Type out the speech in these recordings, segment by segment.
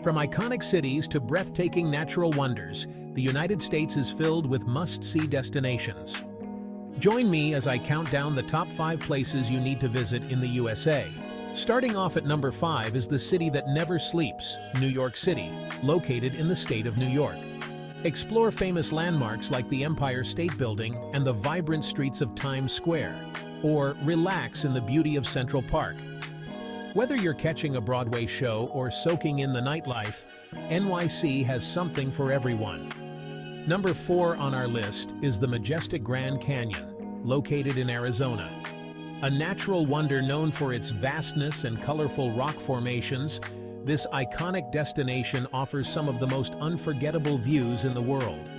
From iconic cities to breathtaking natural wonders, the United States is filled with must-see destinations. Join me as I count down the top 5 places you need to visit in the USA. Starting off at number 5 is the city that never sleeps, New York City, located in the state of New York. Explore famous landmarks like the Empire State Building and the vibrant streets of Times Square, or relax in the beauty of Central Park. Whether you're catching a Broadway show or soaking in the nightlife, NYC has something for everyone. Number 4 on our list is the majestic Grand Canyon, located in Arizona. A natural wonder known for its vastness and colorful rock formations, this iconic destination offers some of the most unforgettable views in the world.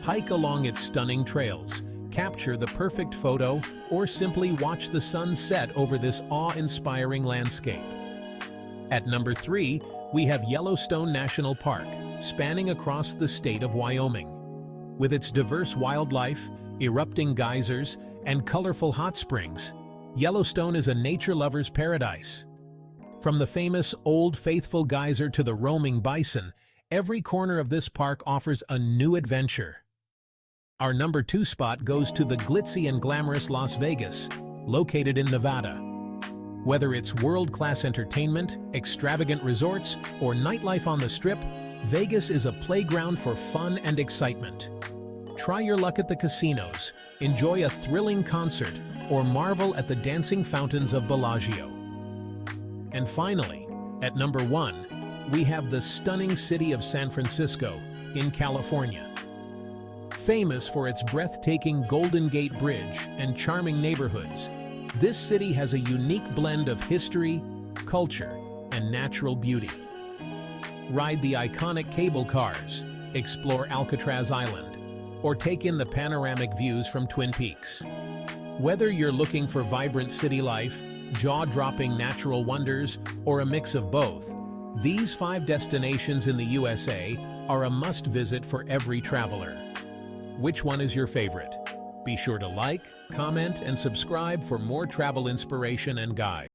Hike along its stunning trails, capture the perfect photo, or simply watch the sun set over this awe-inspiring landscape. At number 3, we have Yellowstone National Park, spanning across the state of Wyoming. With its diverse wildlife, erupting geysers, and colorful hot springs, Yellowstone is a nature lover's paradise. From the famous Old Faithful geyser to the roaming bison, every corner of this park offers a new adventure. Our number 2 spot goes to the glitzy and glamorous Las Vegas, located in Nevada. Whether it's world-class entertainment, extravagant resorts, or nightlife on the Strip, Vegas is a playground for fun and excitement. Try your luck at the casinos, enjoy a thrilling concert, or marvel at the dancing fountains of Bellagio. And finally, at number 1, we have the stunning city of San Francisco in California. Famous for its breathtaking Golden Gate Bridge and charming neighborhoods, this city has a unique blend of history, culture, and natural beauty. Ride the iconic cable cars, explore Alcatraz Island, or take in the panoramic views from Twin Peaks. Whether you're looking for vibrant city life, jaw-dropping natural wonders, or a mix of both, these 5 destinations in the USA are a must-visit for every traveler. Which one is your favorite? Be sure to like, comment, and subscribe for more travel inspiration and guides.